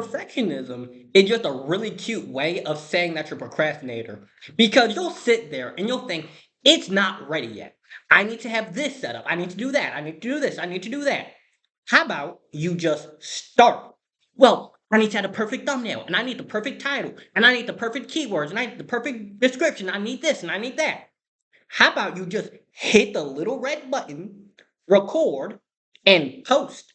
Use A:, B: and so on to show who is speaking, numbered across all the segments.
A: perfectionism is just a really cute way of saying that you're a procrastinator because you'll sit there and you'll think, it's not ready yet. I need to have this set up. I need to do that. I need to do this. I need to do that. How about you just start? Well, I need to have the perfect thumbnail, and I need the perfect title, and I need the perfect keywords, and I need the perfect description. I need this and I need that. How about you just hit the little red button, record, and post?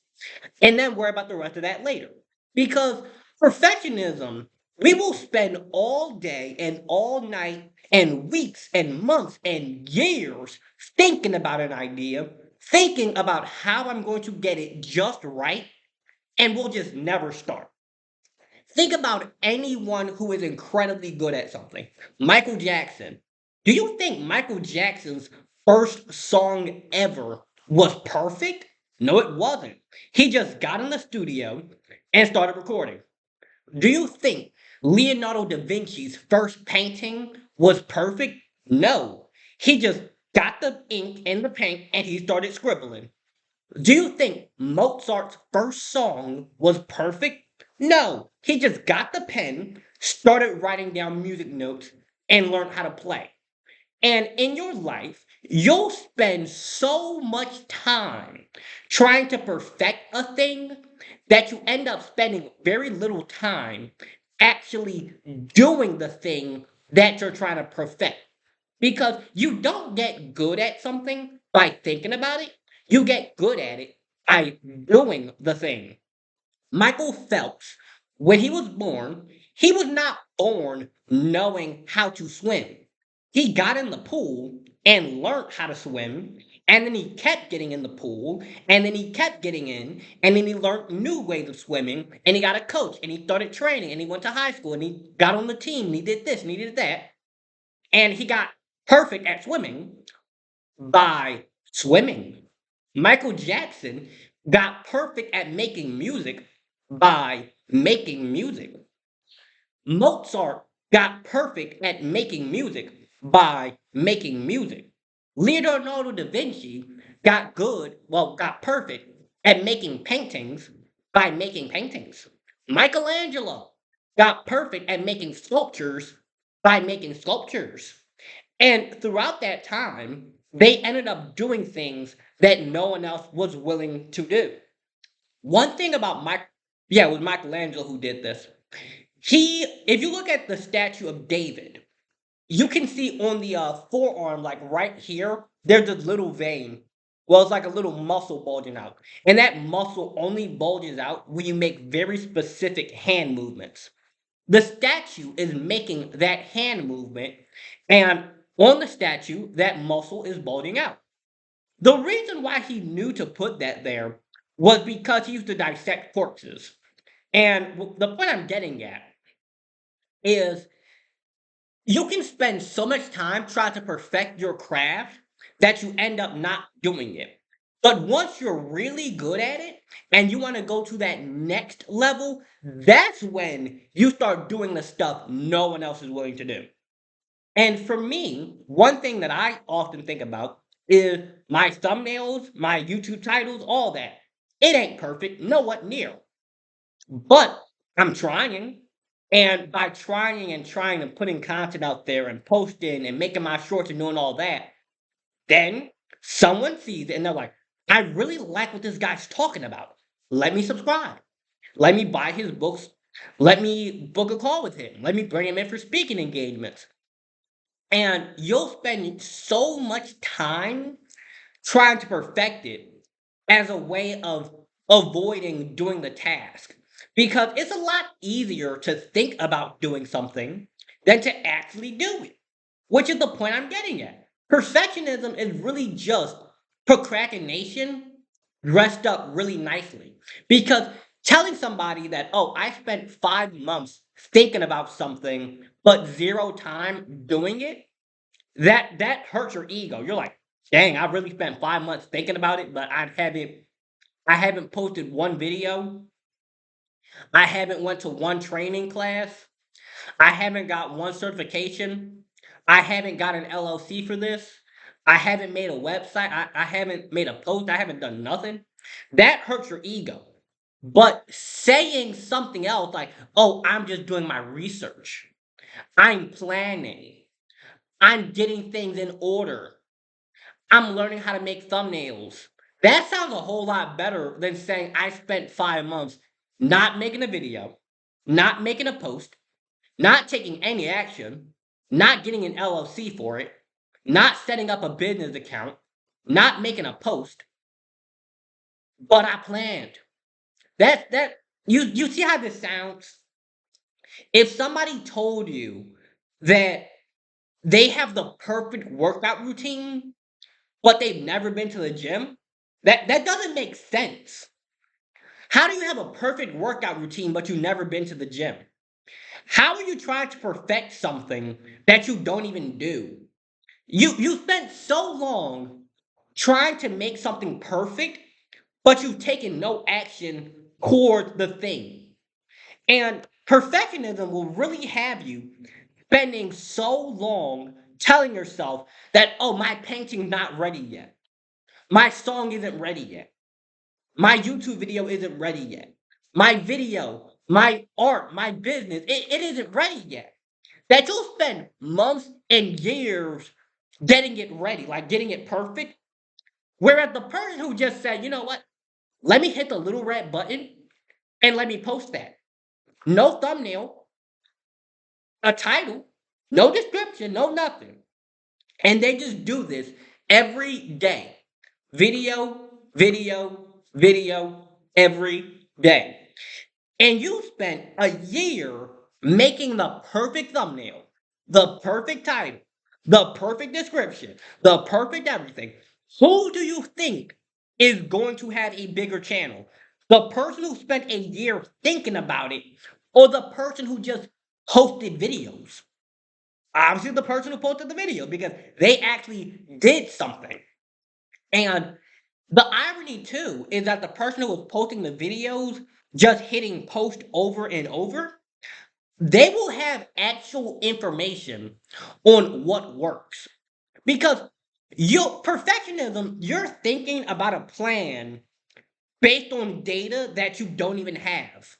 A: And then worry about the rest of that later. Because perfectionism, we will spend all day and all night and weeks and months and years thinking about an idea, thinking about how I'm going to get it just right, and we'll just never start. Think about anyone who is incredibly good at something. Michael Jackson. Do you think Michael Jackson's first song ever was perfect? No, it wasn't. He just got in the studio and started recording. Do you think Leonardo da Vinci's first painting was perfect? No. He just got the ink and the paint and he started scribbling. Do you think Mozart's first song was perfect? No. He just got the pen, started writing down music notes, and learned how to play. And in your life, you'll spend so much time trying to perfect a thing that you end up spending very little time actually doing the thing that you're trying to perfect. Because you don't get good at something by thinking about it, you get good at it by doing the thing. Michael Phelps, when he was born, he was not born knowing how to swim. He got in the pool and learned how to swim, and then he kept getting in the pool, and then he kept getting in, and then he learned new ways of swimming, and he got a coach, and he started training, and he went to high school, and he got on the team, and he did this, and he did that, and he got perfect at swimming by swimming. Michael Jackson got perfect at making music by making music. Mozart got perfect at making music by making music. Leonardo da Vinci got perfect at making paintings by making paintings. Michelangelo got perfect at making sculptures by making sculptures. And throughout that time, they ended up doing things that no one else was willing to do. One thing about yeah, it was Michelangelo who did this. If you look at the statue of David, you can see on the forearm, like right here, there's a little vein. Well, it's like a little muscle bulging out. And that muscle only bulges out when you make very specific hand movements. The statue is making that hand movement, and on the statue, that muscle is bulging out. The reason why he knew to put that there was because he used to dissect corpses. And the point I'm getting at is you can spend so much time trying to perfect your craft that you end up not doing it. But once you're really good at it and you want to go to that next level, that's when you start doing the stuff no one else is willing to do. And for me, one thing that I often think about is my thumbnails, my YouTube titles, all that. It ain't perfect, no what near. But I'm trying. And by trying and trying and putting content out there and posting and making my shorts and doing all that, then someone sees it and they're like, I really like what this guy's talking about. Let me subscribe. Let me buy his books. Let me book a call with him. Let me bring him in for speaking engagements. And you'll spend so much time trying to perfect it as a way of avoiding doing the task. Because it's a lot easier to think about doing something than to actually do it, which is the point I'm getting at. Perfectionism is really just procrastination dressed up really nicely. Because telling somebody that, oh, I spent 5 months thinking about something, but zero time doing it, that hurts your ego. You're like, dang, I really spent 5 months thinking about it, but I haven't posted one video. I haven't went to one training class. I haven't got one certification. I haven't got an LLC for this. I haven't made a website. I haven't made a post. I haven't done nothing. That hurts your ego. But saying something else like, oh, I'm just doing my research, I'm planning, I'm getting things in order, I'm learning how to make thumbnails. That sounds a whole lot better than saying I spent 5 months not making a video, not making a post, not taking any action, not getting an LLC for it, not setting up a business account, not making a post, but I planned. That you see how this sounds? If somebody told you that they have the perfect workout routine, but they've never been to the gym, that doesn't make sense. How do you have a perfect workout routine but you've never been to the gym? How are you trying to perfect something that you don't even do? You spent so long trying to make something perfect, but you've taken no action towards the thing. And perfectionism will really have you spending so long telling yourself that, oh, my painting's not ready yet. My song isn't ready yet. My YouTube video isn't ready yet. My video, my art, my business, it isn't ready yet. That you'll spend months and years getting it ready, like getting it perfect. Whereas the person who just said, you know what, let me hit the little red button and let me post that. No thumbnail, a title, no description, no nothing. And they just do this every day. Video, video, video, every day. And you spent a year making the perfect thumbnail, the perfect title, the perfect description, the perfect everything. Who do you think is going to have a bigger channel? The person who spent a year thinking about it, or the person who just posted videos? Obviously, the person who posted the video because they actually did something. And the irony too is that the person who was posting the videos, just hitting post over and over, they will have actual information on what works. Because your perfectionism, you're thinking about a plan based on data that you don't even have.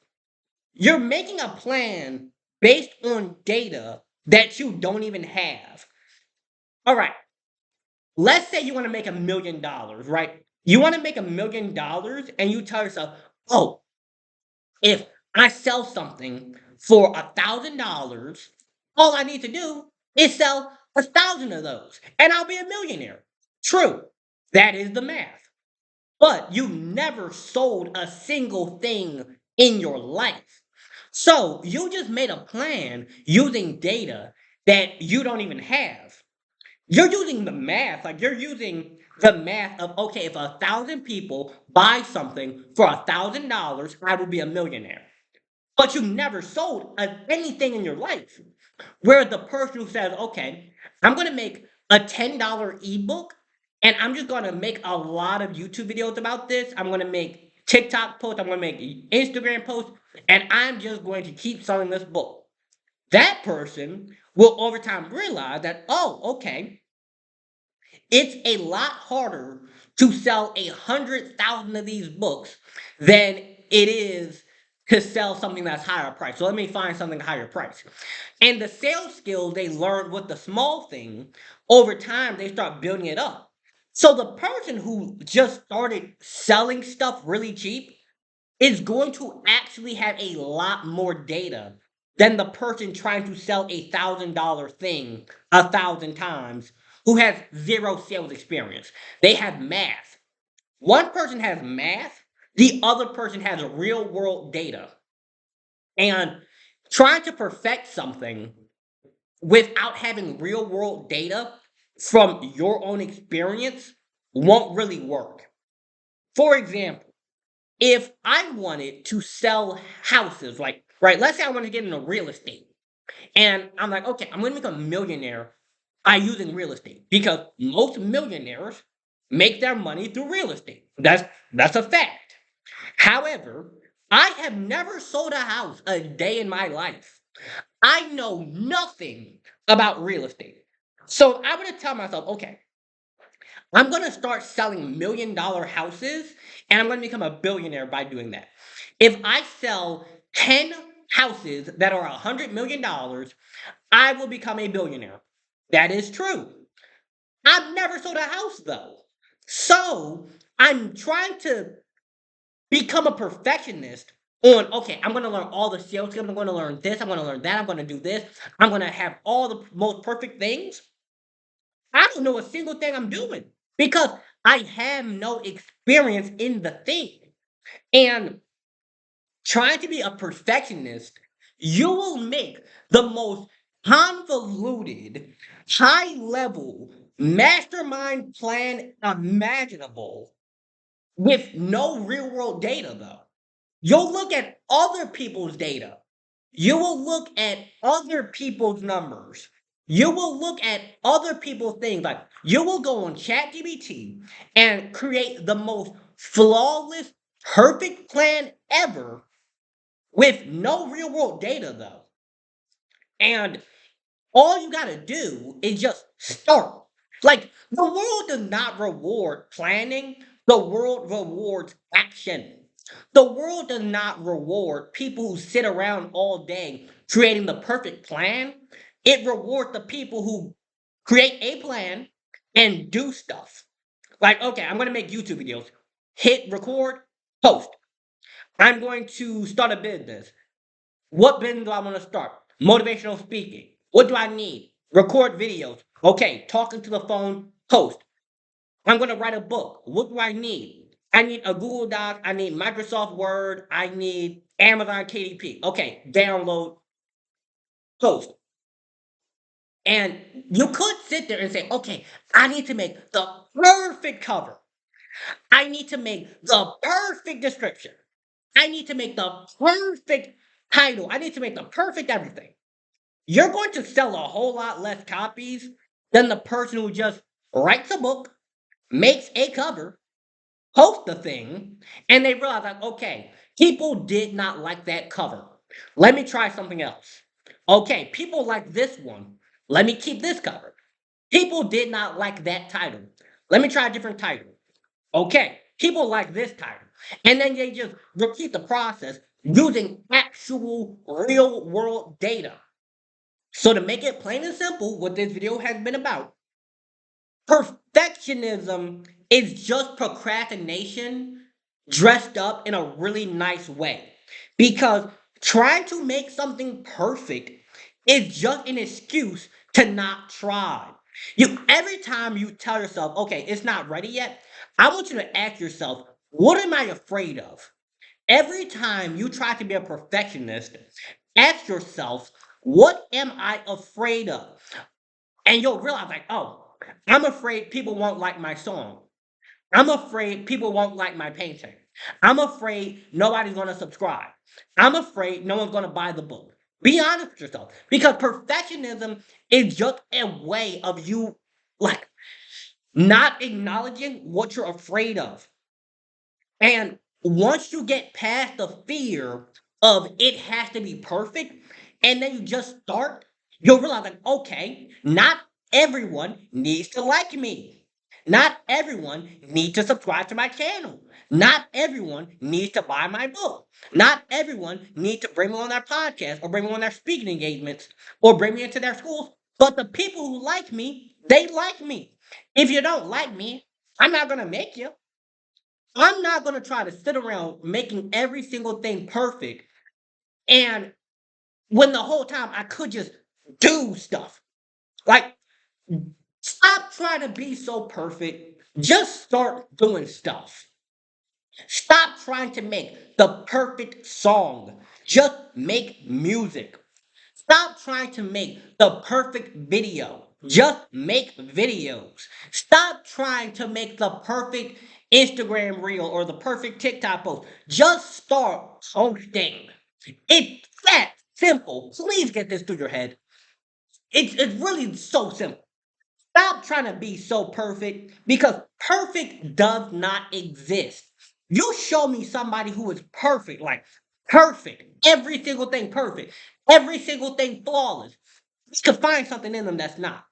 A: You're making a plan based on data that you don't even have. All right, let's say you want to make $1 million, right? You want to make $1 million and you tell yourself, oh, if I sell something for $1,000, all I need to do is sell 1,000 of those and I'll be a millionaire. True. That is the math. But you never sold a single thing in your life. So you just made a plan using data that you don't even have. You're using the math, like you're using the math of, okay, if 1,000 people buy something for $1,000, I will be a millionaire. But you never sold anything in your life. Where the person who says, okay, I'm going to make a $10 ebook and I'm just going to make a lot of YouTube videos about this. I'm going to make TikTok posts, I'm going to make Instagram posts, and I'm just going to keep selling this book. That person will over time realize that, oh, okay, it's a lot harder to sell 100,000 of these books than it is to sell something that's higher price. So let me find something higher price. And the sales skills they learn with the small thing, over time they start building it up. So the person who just started selling stuff really cheap is going to actually have a lot more data than the person trying to sell $1,000 thing 1,000 times who has zero sales experience. They have math. One person has math, the other person has real world data. And trying to perfect something without having real world data from your own experience won't really work. For example, if I wanted to sell houses, like, right, let's say I want to get into real estate, and I'm like, okay, I'm going to make a millionaire by using real estate because most millionaires make their money through real estate. That's a fact. However, I have never sold a house a day in my life. I know nothing about real estate. So I'm going to tell myself, okay, I'm going to start selling $1 million houses and I'm going to become a billionaire by doing that. If I sell 10 houses that are $100 million, I will become a billionaire. That is true. I've never sold a house though. So I'm trying to become a perfectionist on, okay, I'm going to learn all the sales skills. I'm going to learn this. I'm going to learn that. I'm going to do this. I'm going to have all the most perfect things. I don't know a single thing I'm doing because I have no experience in the thing. And trying to be a perfectionist, you will make the most convoluted, high level mastermind plan imaginable with no real world data, though. You'll look at other people's data. You will look at other people's numbers. You will look at other people's things. Like you will go on ChatGPT and create the most flawless, perfect plan ever with no real world data, though. And all you gotta do is just start. Like the world does not reward planning, the world rewards action. The world does not reward people who sit around all day creating the perfect plan. It rewards the people who create a plan and do stuff. Like, okay, I'm gonna make YouTube videos. Hit record, post. I'm going to start a business. What business do I want to start? Motivational speaking. What do I need? Record videos. Okay, talking to the phone, post. I'm going to write a book. What do I need? I need a Google Doc. I need Microsoft Word. I need Amazon KDP. Okay, download, post. And you could sit there and say, okay, I need to make the perfect cover. I need to make the perfect description. I need to make the perfect title. I need to make the perfect everything. You're going to sell a whole lot less copies than the person who just writes a book, makes a cover, posts the thing, and they realize, like, okay, people did not like that cover. Let me try something else. Okay, people like this one. Let me keep this cover. People did not like that title. Let me try a different title. Okay, people like this title. And then they just repeat the process using actual real world data. So to make it plain and simple, what this video has been about, perfectionism is just procrastination dressed up in a really nice way. Because trying to make something perfect is just an excuse to not try. You every time you tell yourself, okay, it's not ready yet, I want you to ask yourself, what am I afraid of? Every time you try to be a perfectionist, ask yourself, what am I afraid of? And you'll realize, like, oh, I'm afraid people won't like my song. I'm afraid people won't like my painting. I'm afraid nobody's going to subscribe. I'm afraid no one's going to buy the book. Be honest with yourself because perfectionism is just a way of you, like, not acknowledging what you're afraid of. And once you get past the fear of it has to be perfect, and then you just start, you'll realize, like, okay, not everyone needs to like me. Not everyone needs to subscribe to my channel. Not everyone needs to buy my book. Not everyone needs to bring me on their podcast or bring me on their speaking engagements or bring me into their schools. But the people who like me, they like me. If you don't like me, I'm not going to make you. I'm not going to try to sit around making every single thing perfect. And when the whole time I could just do stuff. Like, stop trying to be so perfect. Just start doing stuff. Stop trying to make the perfect song. Just make music. Stop trying to make the perfect video. Just make videos. Stop trying to make the perfect Instagram reel or the perfect TikTok post. Just start posting. It's that simple. Please get this through your head. It's really so simple. Stop trying to be so perfect because perfect does not exist. You show me somebody who is perfect, like perfect, every single thing perfect, every single thing flawless. You can find something in them that's not.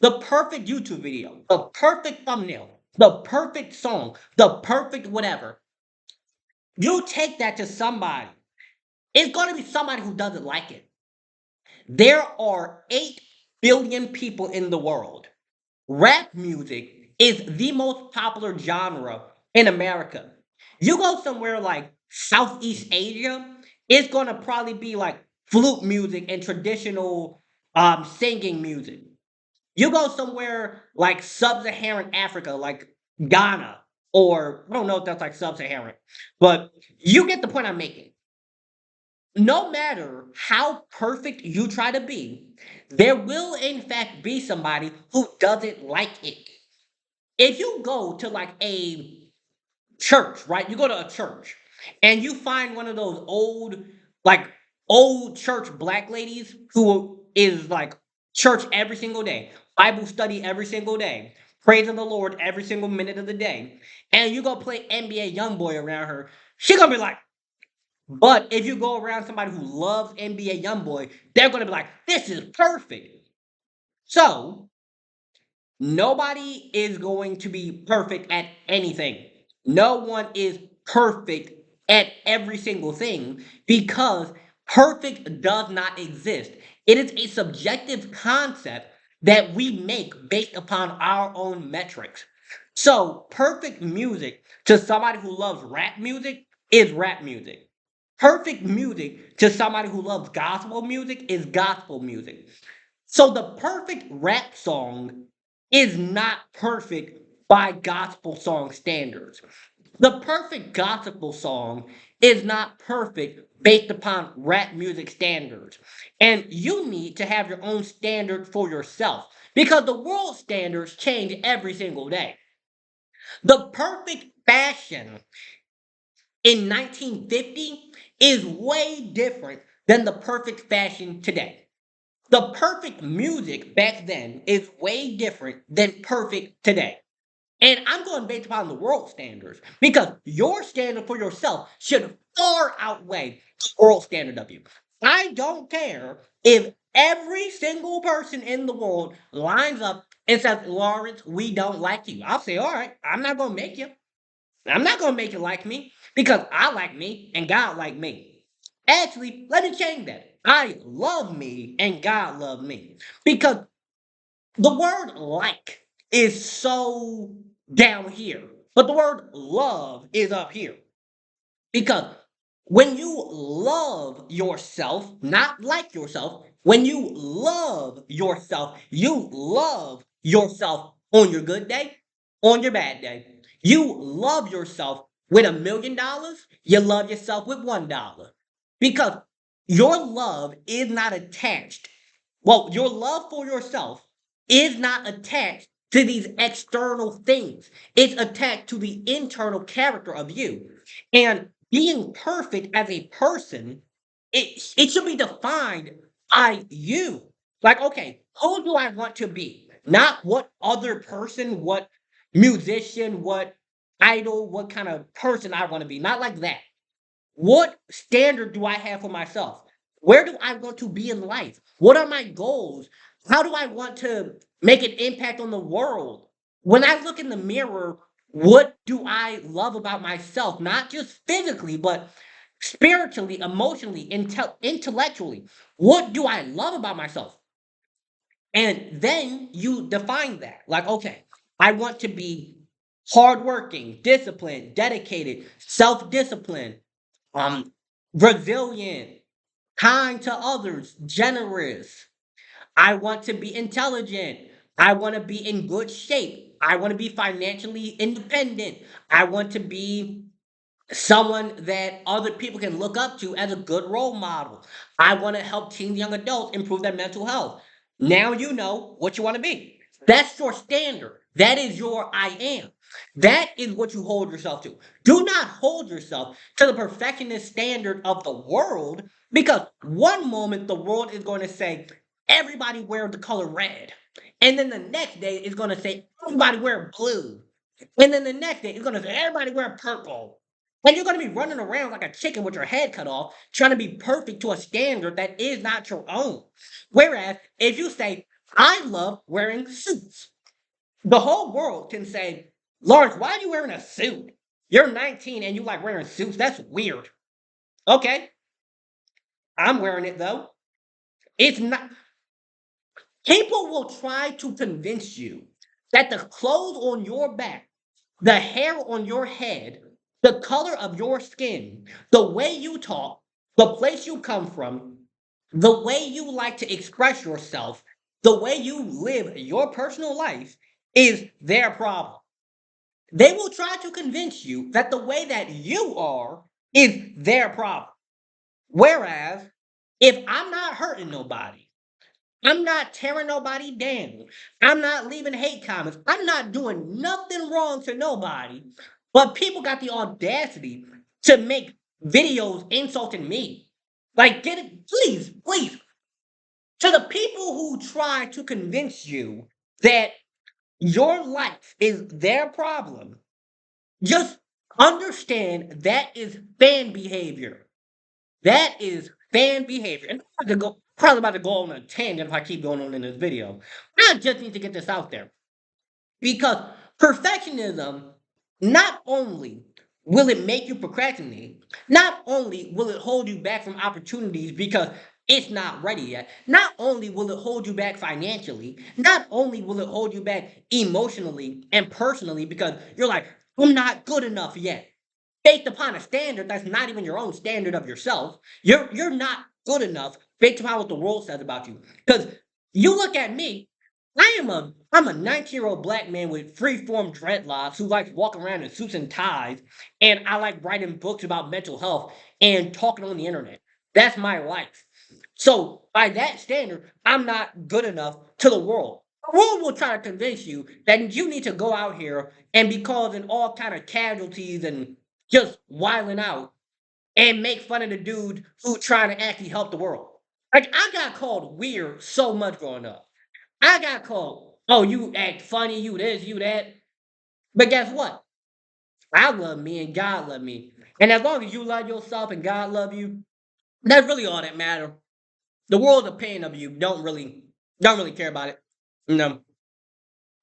A: The perfect YouTube video, the perfect thumbnail, the perfect song, the perfect whatever. You take that to somebody. It's going to be somebody who doesn't like it. There are 8 billion people in the world. Rap music is the most popular genre in America. You go somewhere like Southeast Asia, it's going to probably be like flute music and traditional singing music. You go somewhere like sub-Saharan Africa, like Ghana, or I don't know if that's like sub-Saharan, but you get the point I'm making. No matter how perfect you try to be, there will in fact be somebody who doesn't like it. If you go to like a church, right? You go to a church and you find one of those like old church black ladies who is like church every single day, Bible study every single day, praising the Lord every single minute of the day, and you go play NBA Youngboy around her, she gonna be like, but if you go around somebody who loves NBA Youngboy, they're gonna be like, this is perfect. So nobody is going to be perfect at anything. No one is perfect at every single thing because perfect does not exist. It is a subjective concept that we make based upon our own metrics. So, perfect music to somebody who loves rap music is rap music. Perfect music to somebody who loves gospel music is gospel music. So the perfect rap song is not perfect by gospel song standards. The perfect gospel song is not perfect based upon rap music standards. And you need to have your own standard for yourself because the world standards change every single day. The perfect fashion in 1950 is way different than the perfect fashion today. The perfect music back then is way different than perfect today. And I'm going based upon the world standards because your standard for yourself should far outweigh the world standard of you. I don't care if every single person in the world lines up and says, Lawrence, we don't like you. I'll say, all right, I'm not going to make you. I'm not going to make you like me because I like me and God like me. Actually, let me change that. I love me and God love me. Because the word like is so down here, but the word love is up here. Because when you love yourself, not like yourself, when you love yourself on your good day, on your bad day. You love yourself with $1 million, you love yourself with $1. Because your love is not attached. Well, your love for yourself is not attached to these external things. It's attached to the internal character of you. And being perfect as a person, it should be defined by you. Like, okay, who do I want to be? Not what other person, what musician, what idol, what kind of person I want to be. Not like that. What standard do I have for myself? Where do I want to be in life? What are my goals? How do I want to make an impact on the world? When I look in the mirror, what do I love about myself? Not just physically, but spiritually, emotionally, intellectually. What do I love about myself? And then you define that. Like, okay, I want to be hardworking, disciplined, dedicated, self-disciplined, um, resilient, kind to others, generous. I want to be intelligent. I want to be in good shape. I want to be financially independent. I want to be someone that other people can look up to as a good role model. I want to help teen young adults improve their mental health. Now you know what you want to be. That's your standard. That is your I am. That is what you hold yourself to. Do not hold yourself to the perfectionist standard of the world because one moment the world is going to say, everybody wear the color red. And then the next day it's going to say, everybody wear blue. And then the next day it's going to say, everybody wear purple. And you're going to be running around like a chicken with your head cut off, trying to be perfect to a standard that is not your own. Whereas if you say, I love wearing suits, the whole world can say, Lawrence, why are you wearing a suit? You're 19 and you like wearing suits. That's weird. Okay, I'm wearing it though. It's not. People will try to convince you that the clothes on your back, the hair on your head, the color of your skin, the way you talk, the place you come from, the way you like to express yourself, the way you live your personal life is their problem. They will try to convince you that the way that you are is their problem. Whereas, if I'm not hurting nobody, I'm not tearing nobody down, I'm not leaving hate comments, I'm not doing nothing wrong to nobody, but people got the audacity to make videos insulting me. Like, get it, please, please. To the people who try to convince you that your life is their problem, just understand that is fan behavior. That is fan behavior. And I'm about to go, probably about to go on a tangent if I keep going on in this video. I just need to get this out there. Because perfectionism, not only will it make you procrastinate, not only will it hold you back from opportunities because it's not ready yet, not only will it hold you back financially, not only will it hold you back emotionally and personally because you're like, I'm not good enough yet based upon a standard that's not even your own standard of yourself. You're not good enough based upon what the world says about you. Because you look at me, I'm a 19-year-old black man with free-form dreadlocks who likes walking around in suits and ties, and I like writing books about mental health and talking on the internet. That's my life. So by that standard, I'm not good enough to the world. The world will try to convince you that you need to go out here and be causing all kind of casualties and just wilding out and make fun of the dude who trying to actually help the world. Like I got called weird so much growing up. I got called, oh, you act funny, you this, you that. But guess what? I love me and God love me. And as long as you love yourself and God love you, that's really all that matters. The world's opinion of you don't really care about it. You know,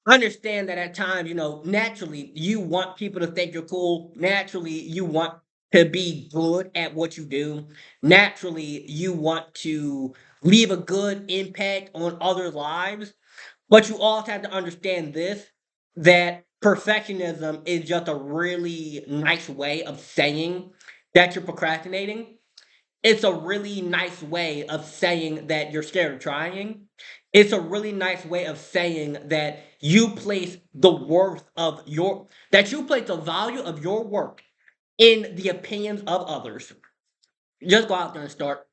A: understand that at times, naturally you want people to think you're cool. Naturally, you want to be good at what you do. Naturally, you want to leave a good impact on other lives. But you also have to understand this that perfectionism is just a really nice way of saying that you're procrastinating. It's a really nice way of saying that you're scared of trying. It's a really nice way of saying that you place the worth of your that you place the value of your work in the opinions of others. Just go out there and start.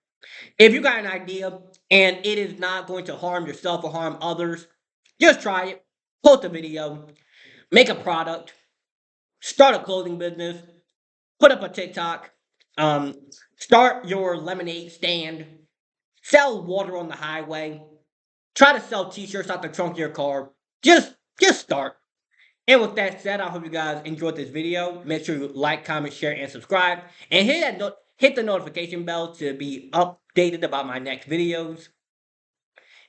A: If you got an idea and it is not going to harm yourself or harm others, just try it. Post a video, make a product, start a clothing business, put up a TikTok, um, start your lemonade stand, sell water on the highway, try to sell t-shirts out the trunk of your car. Just start. And with that said, I hope you guys enjoyed this video. Make sure you like, comment, share, and subscribe. And hit the notification bell to be updated about my next videos.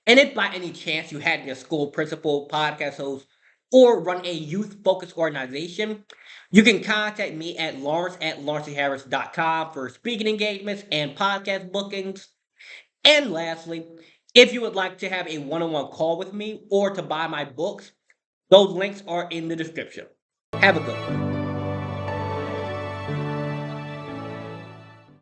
A: And if by any chance you had a school principal, podcast host, or run a youth-focused organization, you can contact me at lawrence@lawrenceharris.com for speaking engagements and podcast bookings. And lastly, if you would like to have a one-on-one call with me or to buy my books, those links are in the description. Have a good one.